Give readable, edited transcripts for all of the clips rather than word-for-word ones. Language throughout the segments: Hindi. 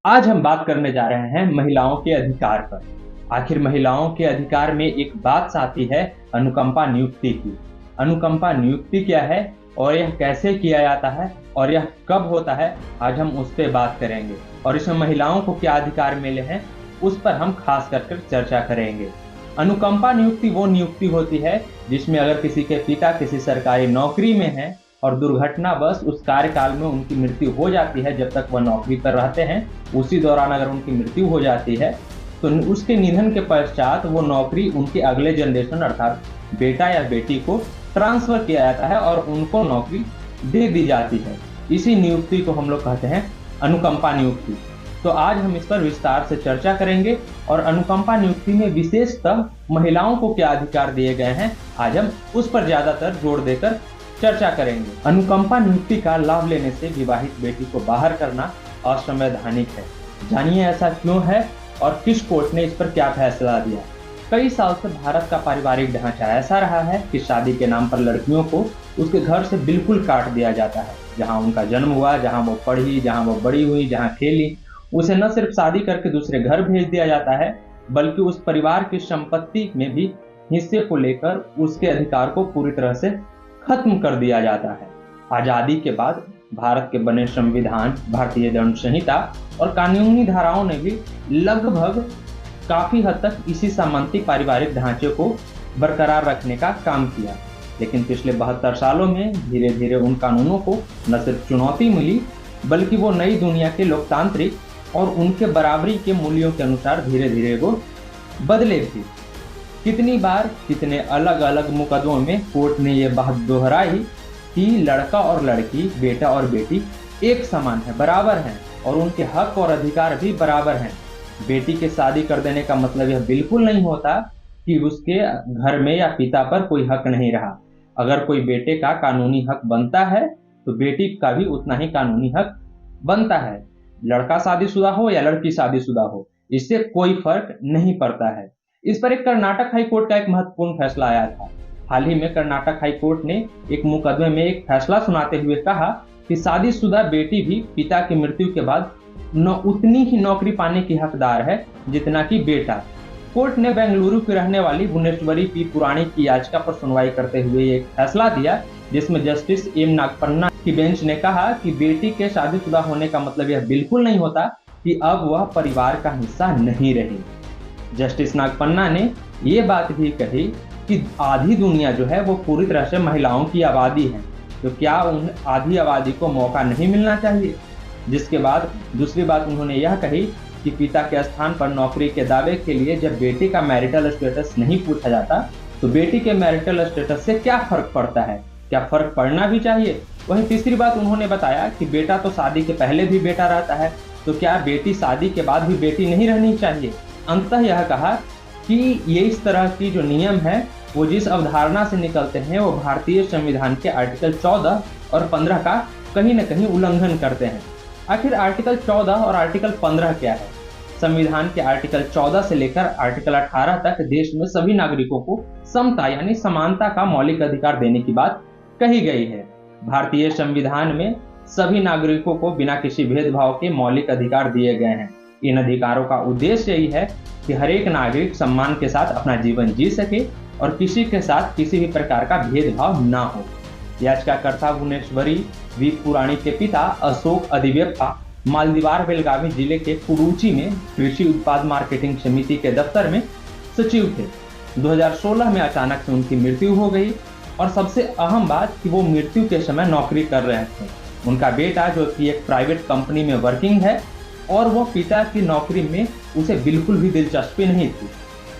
आज हम बात करने जा रहे हैं महिलाओं के अधिकार पर। आखिर महिलाओं के अधिकार में एक बात आती है अनुकंपा नियुक्ति की। अनुकंपा नियुक्ति क्या है और यह कैसे किया जाता है और यह कब होता है, आज हम उस पर बात करेंगे और इसमें महिलाओं को क्या अधिकार मिले हैं उस पर हम खास कर चर्चा करेंगे। अनुकंपा नियुक्ति वो नियुक्ति होती है जिसमें अगर किसी के पिता किसी सरकारी नौकरी में हैं और दुर्घटनावश उस कार्यकाल में उनकी मृत्यु हो जाती है, जब तक वह नौकरी पर रहते हैं उसी दौरान अगर उनकी मृत्यु हो जाती है तो उसके निधन के पश्चात वो नौकरी उनके अगले जनरेशन अर्थात बेटा या बेटी को ट्रांसफर किया जाता है और उनको नौकरी दे दी जाती है। इसी नियुक्ति को हम लोग कहते हैं अनुकंपा नियुक्ति। तो आज हम इस पर विस्तार से चर्चा करेंगे और अनुकंपा नियुक्ति में विशेषतः महिलाओं को क्या अधिकार दिए गए हैं, आज हम उस पर ज्यादातर जोर देकर चर्चा करेंगे। अनुकंपा नियुक्ति का लाभ लेने से विवाहित बेटी को बाहर करना असंवैधानिक है। जानिए ऐसा क्यों है और किस कोर्ट ने इस पर क्या फैसला दिया। कई साल से भारत का पारिवारिक ढांचा ऐसा रहा है कि शादी के नाम पर लड़कियों को उसके घर से बिल्कुल काट दिया जाता है। जहां उनका जन्म हुआ, जहां वो पढ़ी, जहां वो बड़ी हुई, जहां खेली, उसे न सिर्फ शादी करके दूसरे घर भेज दिया जाता है बल्कि उस परिवार की संपत्ति में भी हिस्से को लेकर उसके अधिकार को पूरी तरह से खत्म कर दिया जाता है। आजादी के बाद भारत के बने संविधान, भारतीय दंड संहिता और कानूनी धाराओं ने भी लगभग काफी हद तक इसी सामंती पारिवारिक ढांचे को बरकरार रखने का काम किया। लेकिन पिछले 72 सालों में धीरे धीरे उन कानूनों को न सिर्फ चुनौती मिली बल्कि वो नई दुनिया के लोकतांत्रिक और उनके बराबरी के मूल्यों के अनुसार धीरे धीरे वो बदले भी। कितनी बार कितने अलग अलग मुकदमों में कोर्ट ने यह बात दोहराई कि लड़का और लड़की, बेटा और बेटी एक समान है, बराबर हैं और उनके हक और अधिकार भी बराबर हैं। बेटी के शादी कर देने का मतलब यह बिल्कुल नहीं होता कि उसके घर में या पिता पर कोई हक नहीं रहा। अगर कोई बेटे का कानूनी हक बनता है तो बेटी का भी उतना ही कानूनी हक बनता है। लड़का शादीशुदा हो या लड़की शादीशुदा हो, इससे कोई फर्क नहीं पड़ता है। इस पर एक कर्नाटक हाई कोर्ट का एक महत्वपूर्ण फैसला आया था। हाल ही में कर्नाटक हाई कोर्ट ने एक मुकदमे में एक फैसला सुनाते हुए कहा कि शादीशुदा बेटी भी पिता की मृत्यु के बाद उतनी ही नौकरी पाने की हकदार है जितना कि बेटा। कोर्ट ने बेंगलुरु की रहने वाली भुवनेश्वरी पी पुराणिक की याचिका पर सुनवाई करते हुए एक फैसला दिया जिसमें जस्टिस एम नागपन्ना की बेंच ने कहा कि बेटी के शादीशुदा होने का मतलब यह बिल्कुल नहीं होता कि अब वह परिवार का हिस्सा नहीं रही। जस्टिस नागपन्ना ने ये बात भी कही कि आधी दुनिया जो है वो पूरी तरह से महिलाओं की आबादी है, तो क्या उन आधी आबादी को मौका नहीं मिलना चाहिए। जिसके बाद दूसरी बात उन्होंने यह कही कि पिता के स्थान पर नौकरी के दावे के लिए जब बेटी का मैरिटल स्टेटस नहीं पूछा जाता तो बेटी के मैरिटल स्टेटस से क्या फर्क पड़ता है, क्या फर्क पड़ना भी चाहिए। वहीं तीसरी बात उन्होंने बताया कि बेटा तो शादी के पहले भी बेटा रहता है, तो क्या बेटी शादी के बाद भी बेटी नहीं रहनी चाहिए। अंततः यह कहा कि ये इस तरह की जो नियम है वो जिस अवधारणा से निकलते हैं वो भारतीय संविधान के आर्टिकल 14 और 15 का कहीं न कहीं उल्लंघन करते हैं। आखिर आर्टिकल 14 और आर्टिकल 15 क्या है। संविधान के आर्टिकल 14 से लेकर आर्टिकल 18 तक देश में सभी नागरिकों को समता यानी समानता का मौलिक अधिकार देने की बात कही गई है। भारतीय संविधान में सभी नागरिकों को बिना किसी भेदभाव के मौलिक अधिकार दिए गए हैं। इन अधिकारों का उद्देश्य यही है कि हर एक नागरिक सम्मान के साथ अपना जीवन जी सके और किसी के साथ किसी भी प्रकार का भेदभाव ना हो। याचिकाकर्ता भुवनेश्वरी वी पुराणिक के पिता अशोक अधिवेप्पा मालदीवार बेलगावी जिले के कुरुचि में कृषि उत्पाद मार्केटिंग समिति के दफ्तर में सचिव थे। 2016 में अचानक से उनकी मृत्यु हो गई और सबसे अहम बात कि वो मृत्यु के समय नौकरी कर रहे थे। उनका बेटा जो कि एक प्राइवेट कंपनी में वर्किंग है और वो पिता की नौकरी में उसे बिल्कुल भी दिलचस्पी नहीं थी।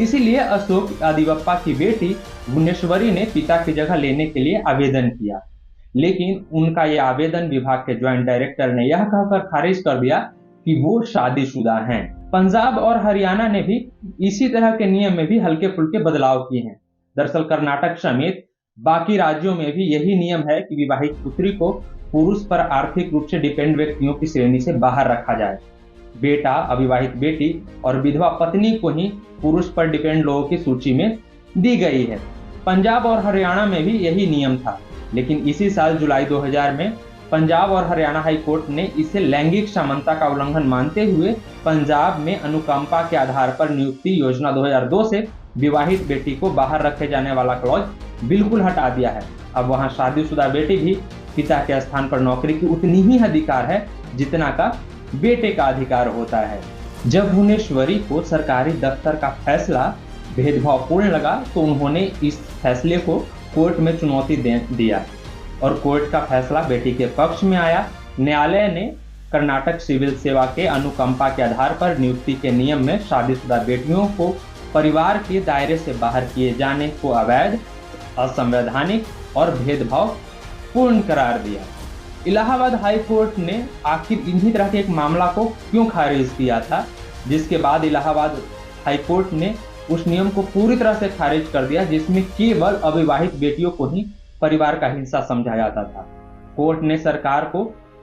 इसीलिए अशोक अधिवेप्पा की बेटी भुवनेश्वरी ने पिता की जगह लेने के लिए आवेदन किया, लेकिन उनका यह आवेदन विभाग के ज्वाइंट डायरेक्टर ने यह कहकर खारिज कर दिया कि वो शादीशुदा हैं। पंजाब और हरियाणा ने भी इसी तरह के नियम में भी हल्के फुल्के बदलाव किए हैं। दरअसल कर्नाटक समेत बाकी राज्यों में भी यही नियम है कि विवाहित पुत्री को पुरुष पर आर्थिक रूप से डिपेंड व्यक्तियों की श्रेणी से बाहर रखा जाए। बेटा, अविवाहित बेटी और विधवा पत्नी को ही पुरुष पर डिपेंड लोगों की सूची में दी गई है। पंजाब और हरियाणा में भी यही नियम था, लेकिन इसी साल जुलाई 2000 में पंजाब और हरियाणा हाई कोर्ट ने इसे लैंगिक समानता का उल्लंघन मानते हुए पंजाब में अनुकंपा के आधार पर नियुक्ति योजना 2002 से विवाहित बेटी को बाहर रखे जाने वाला क्लॉज बिल्कुल हटा दिया है। अब वहां शादीशुदा बेटी भी पिता के स्थान पर नौकरी की उतनी ही अधिकार है जितना का बेटे का अधिकार होता है। जब भुवनेश्वरी को सरकारी दफ्तर का फैसला भेदभावपूर्ण लगा तो उन्होंने इस फैसले को कोर्ट में चुनौती दिया और कोर्ट का फैसला बेटी के पक्ष में आया। न्यायालय ने कर्नाटक सिविल सेवा के अनुकंपा के आधार पर नियुक्ति के नियम में शादीशुदा बेटियों को परिवार के दायरे से बाहर किए जाने को अवैध, असंवैधानिक और भेदभाव पूर्ण करार दिया। इलाहाबाद हाई कोर्ट ने आखिर इन्हीं तरह के एक मामला को क्यों खारिज किया था, जिसके बाद इलाहाबाद हाई कोर्ट ने उस नियम को पूरी तरह से खारिज कर दिया जिसमें केवल अविवाहित बेटियों को ही परिवार का हिस्सा समझा जाता था। कोर्ट ने सरकार को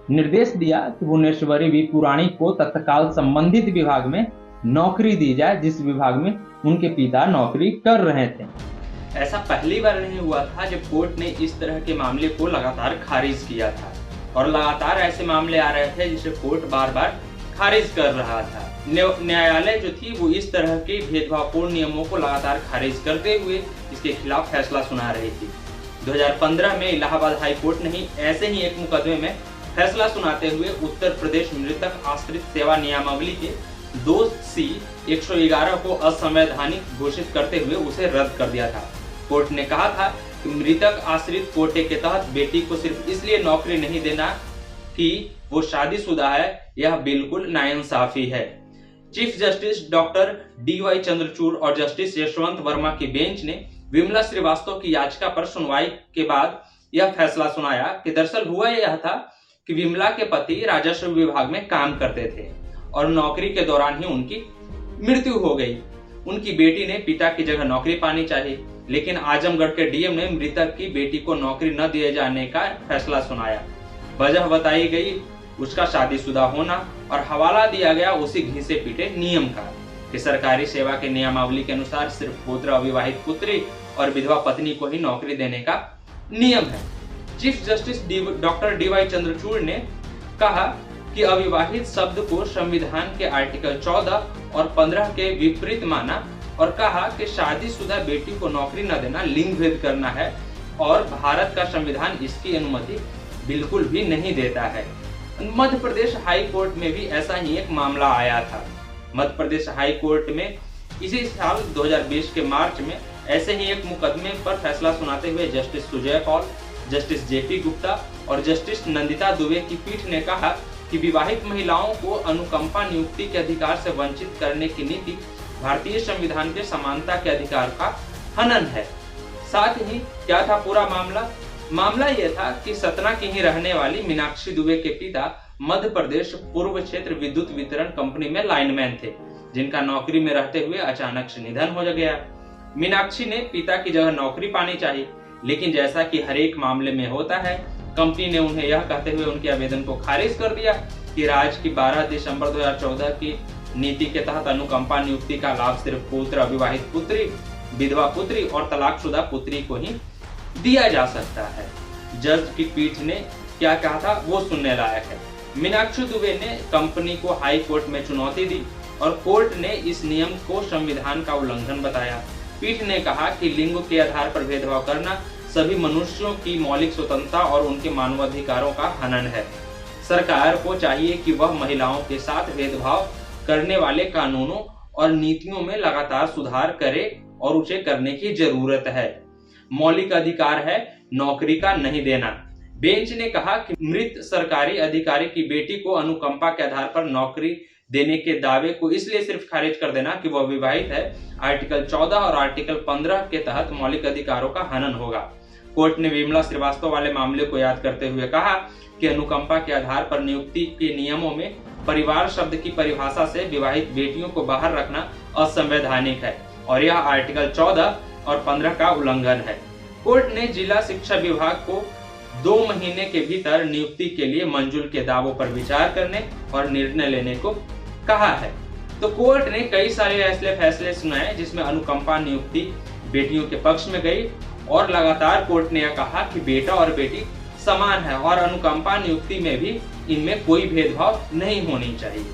निर्देश दिया कि भुवनेश्वरी वी पुराणी को तत्काल संबंधित विभाग में नौकरी दी जाए जिस विभाग में उनके पिता नौकरी कर रहे थे। ऐसा पहली बार नहीं हुआ था जब कोर्ट ने इस तरह के मामले को लगातार खारिज किया था और लगातार ऐसे मामले आ रहे थे जिसे कोर्ट बार बार खारिज कर रहा था। न्यायालय जो थी वो इस तरह के भेदभावपूर्ण नियमों को लगातार खारिज करते हुए इसके खिलाफ फैसला सुना रही थी। 2015 में इलाहाबाद हाई कोर्ट ने ही ऐसे ही एक मुकदमे में फैसला सुनाते हुए उत्तर प्रदेश मृतक आश्रित सेवा नियमावली के 2C 111 को असंवैधानिक घोषित करते हुए उसे रद्द कर दिया था। कोर्ट ने कहा था कि मृतक आश्रित कोटे के तहत बेटी को सिर्फ इसलिए नौकरी नहीं देना कि वो शादीशुदा है, यह बिल्कुल नाइंसाफी है। Chief justice doctor DY Chandrachud और जस्टिस यशवंत वर्मा की बेंच ने विमला श्रीवास्तव की याचिका पर सुनवाई के बाद यह फैसला सुनाया कि दरअसल हुआ यह था कि विमला के पति राजस्व विभाग में काम करते थे और नौकरी के दौरान ही उनकी मृत्यु हो गई। उनकी बेटी ने पिता की जगह नौकरी पानी चाहिए, लेकिन आजमगढ़ के डीएम ने मृतक की बेटी को नौकरी न दिए जाने का फैसला सुनाया। वजह बताई गई उसका शादीशुदा होना और हवाला दिया गया उसी घिसे पीटे नियम का कि सरकारी सेवा के नियमावली के अनुसार सिर्फ पुत्र, अविवाहित पुत्री और विधवा पत्नी को ही नौकरी देने का नियम है। Chief justice doctor DY Chandrachud ने कहा कि अविवाहित शब्द को संविधान के आर्टिकल 14 और 15 के विपरीत माना और कहा कि शादीशुदा बेटी को नौकरी न देना लिंग भेद करना है और भारत का संविधान इसकी अनुमति बिल्कुल भी नहीं देता है। मध्य प्रदेश हाई कोर्ट में भी ऐसा ही एक मामला आया था। मध्य प्रदेश हाई कोर्ट में इसी साल 2020 के मार्च में ऐसे ही एक मुकदमे पर फैसला सुनाते हुए justice Sujay Kaul, justice JP Gupta और जस्टिस नंदिता दुबे की पीठ ने कहा कि विवाहित महिलाओं को अनुकंपा नियुक्ति के अधिकार से वंचित करने की नीति भारतीय संविधान के समानता के अधिकार का हनन है। साथ ही क्या था पूरा मामला यह था कि सतना की ही रहने वाली मीनाक्षी दुबे के पिता मध्य प्रदेश पूर्व क्षेत्र विद्युत वितरण कंपनी में लाइनमैन थे, जिनका नौकरी में रहते हुए अचानक से निधन हो गया। मीनाक्षी ने पिता की जगह नौकरी पानी चाहिए, लेकिन जैसा कि हर एक मामले में होता है, कंपनी ने उन्हें यह कहते हुए उनके आवेदन को खारिज कर दिया कि राज्य की 12 दिसंबर 2014 की नीति के तहत अनुकंपा नियुक्ति का लाभ सिर्फ पुत्र, अविवाहित पुत्री, विधवा पुत्री और तलाकशुदा पुत्री को ही दिया जा सकता है। जज की पीठ ने क्या कहा था वो सुनने लायक है। मीनाक्षी दुबे ने कंपनी को हाई कोर्ट में चुनौती दी और कोर्ट ने इस नियम को संविधान का उल्लंघन बताया। पीठ ने कहा कि लिंग के आधार पर भेदभाव करना सभी मनुष्यों की मौलिक स्वतंत्रता और उनके मानवाधिकारों का हनन है। सरकार को चाहिए कि वह महिलाओं के साथ भेदभाव करने वाले कानूनों और नीतियों में लगातार सुधार करे और उसे करने की जरूरत है। मौलिक अधिकार है नौकरी का नहीं देना। बेंच ने कहा कि मृत सरकारी अधिकारी की बेटी को अनुकंपा के आधार पर नौकरी देने के दावे को इसलिए सिर्फ खारिज कर देना कि वह विवाहित है, आर्टिकल 14 और आर्टिकल 15 के तहत मौलिक अधिकारों का हनन होगा। कोर्ट ने विमला श्रीवास्तव वाले मामले को याद करते हुए कहा कि अनुकंपा के आधार पर नियुक्ति के नियमों में परिवार शब्द की परिभाषा से विवाहित बेटियों को बाहर रखना असंवैधानिक है और यह आर्टिकल 14 और 15 का उल्लंघन है। कोर्ट ने जिला शिक्षा विभाग को 2 महीने के भीतर नियुक्ति के लिए मंजूर के दावों पर विचार करने और निर्णय लेने को कहा है। तो कोर्ट ने कई सारे ऐसे फैसले सुनाए जिसमें अनुकंपा नियुक्ति बेटियों के पक्ष में गई और लगातार कोर्ट ने यह कहा कि बेटा और बेटी समान है और अनुकंपा नियुक्ति में भी इनमें कोई भेदभाव नहीं होनी चाहिए।